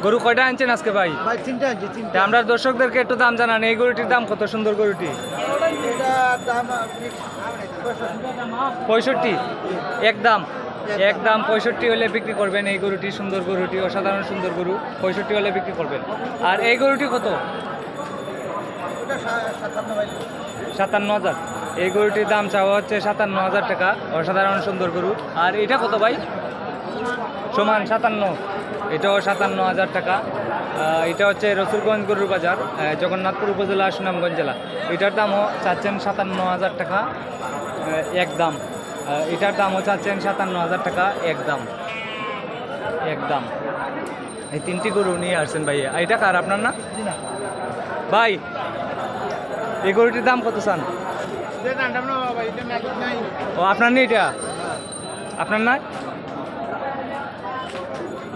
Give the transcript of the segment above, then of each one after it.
গরু কয়টা আনছেন আজকে ভাই? ভাই তিনটা আনছি তিনটা। তা আমরা দর্শকদেরকে একটু দাম জানান, এই গরুটির দাম কত? সুন্দর গরুটি এটা দাম 65, একদম একদম 65 হলে বিক্রি করবেন। এই গরুটি সুন্দর গরুটি, অসাধারণ সুন্দর গরু, 65 হলে বিক্রি করবেন। আর এই গরুটি কত? ওটা 57 ভাই। 57,000। এই গরুটির দাম চাওয়া হচ্ছে 57,000 টাকা, অসাধারণ সুন্দর গরু। আর এটা কত ভাই? সমান 57, এটাও 57,000 টাকা। এটা হচ্ছে রসুলগঞ্জ গরুর বাজার, জগন্নাথপুর উপজেলা, সুনামগঞ্জ জেলা। এটার দামও চাচ্ছেন 57,000 টাকা একদম। এটার দামও চাচ্ছেন 57,000 টাকা একদম একদম। এই তিনটি গরু নিয়ে আসছেন ভাই। এটা কার, আপনার না ভাই? এই গরুটির দাম কত চান? ও আপনার নেই, এটা আপনার নয়।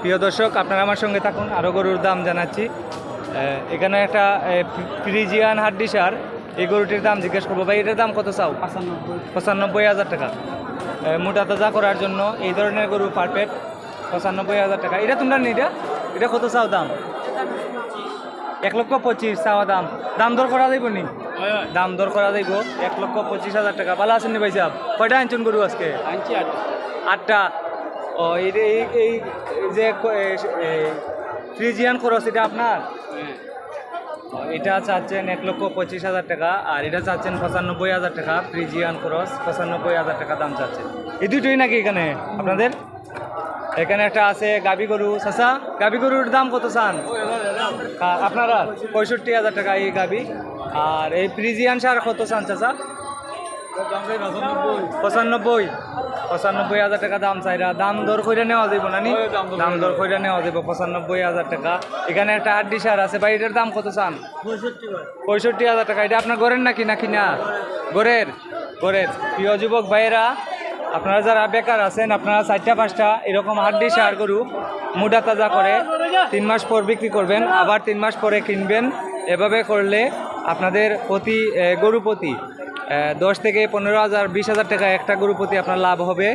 প্রিয় দর্শক, আপনারা আমার সঙ্গে থাকুন, আরও গরুর দাম জানাচ্ছি। এখানে একটা ফ্রিজিয়ান হাড্ডি সার, এই গরুটির দাম জিজ্ঞেস করবো ভাই। এটার দাম কত চাও? 95,000 টাকা। মোটা তাজা করার জন্য এই ধরনের গরু পারফেক্ট, 95,000 টাকা। এটা তোমরা নেই, এটা কত চাও দাম? 1,25,000 চাওয়া দাম। দাম দর করা যাইব নি? দাম দর করা যাইব 1,25,000 টাকা। ভালো আছেন নি ভাই সাহেব? কয়টা আনছেন গরু আজকে? আনছি 8টা। ও এই যে ফ্রিজিয়ান ক্রস, এটা আপনার? এটা চাচ্ছেন 1,25,000 টাকা, আর এটা চাচ্ছেন 95,000 টাকা। ফ্রিজিয়ান ক্রস 95,000 টাকা দাম চাচ্ছেন। এই দুটোই নাকি এখানে আপনাদের? এখানে একটা আছে গাবি গরু। চাচা, গাবি গরুর দাম কত চান আপনারা? 65,000 টাকা এই গাবি। আর এই ফ্রিজিয়ান সার কত চান চাচা? 95,000 টাকা দাম চাইরা। দাম দর করে নেওয়া যাইব না নি? দাম দর করে নেওয়া যাইব 95,000 টাকা। এখানে একটা হাড্ডি সার আছে ভাই, এটার দাম কত চান? 65,000 টাকা। এটা আপনার ঘরের নাকি নাকি না? ঘরের। প্রিয় যুবক ভাইয়েরা, আপনারা যারা বেকার আছেন, আপনারা 4টা-5টা এরকম হাড্ডি সার গরু মুডা তাজা করে 3 মাস পর বিক্রি করবেন, আবার 3 মাস পরে কিনবেন। এভাবে করলে আপনাদের প্রতি গরু প্রতি 10 থেকে 15,000, 20,000 টাকা একটা গরু প্রতি আপনার লাভ হবে।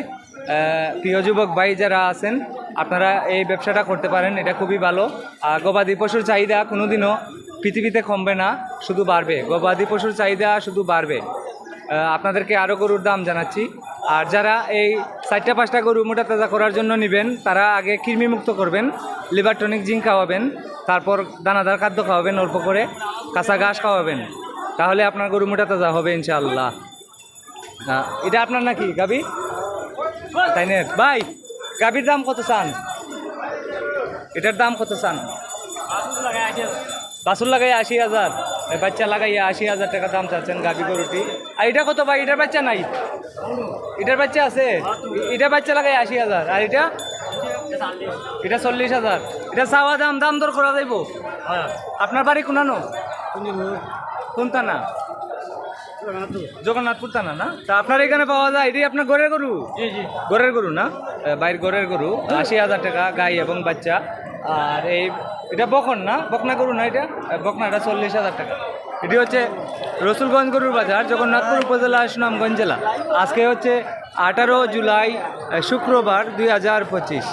প্রিয় যুবক ভাই যারা আছেন, আপনারা এই ব্যবসাটা করতে পারেন, এটা খুবই ভালো। গবাদি পশুর চাহিদা কোনোদিনও পৃথিবীতে কমবে না, শুধু বাড়বে। গবাদি পশুর চাহিদা শুধু বাড়বে। আপনাদেরকে আরও গরুর দাম জানাচ্ছি। আর যারা এই 4টা-5টা গরু মোটা তাজা করার জন্য নেবেন, তারা আগে কৃমিমুক্ত করবেন, লিভার টনিক জিঙ্ক খাওয়াবেন, তারপর দানাদার খাদ্য খাওয়াবেন, অল্প করে কাঁচা ঘাস খাওয়াবেন, তাহলে আপনার গরু মোটা তাজা হবে ইনশাআল্লাহ। এটা আপনার নাকি গাবি? তাই না ভাই? গাবির দাম কত চান? এটার দাম কত চান? বাছুর লাগাই 80,000, বাচ্চা লাগাইয়া 80,000 টাকা দাম চাচ্ছেন গাবি গরুটি। আর এটা কত ভাই? এটার বাচ্চা নাই? এটার বাচ্চা আছে? এটা বাচ্চা লাগাই 80,000। আর এটা 40,000। এটা চাওয়া দাম, দাম দর করা যাইব। আপনার বাড়ি কোনানো? কোন থানা? জগন্নাথপুর থানা না? তা আপনার এখানে পাওয়া যায়? এটাই আপনার ঘরের গরু? ঘরের গরু না? বাইরের ঘরের গরু 80,000 টাকা গাই এবং বাচ্চা। আর এটা বকন না? বকনা গরু না এটা? বকনাটা 40,000 টাকা। এটি হচ্ছে রসুলগঞ্জ গরুর বাজার, জগন্নাথপুর উপজেলা, সুনামগঞ্জ জেলা। আজকে হচ্ছে 18 জুলাই, শুক্রবার 2025।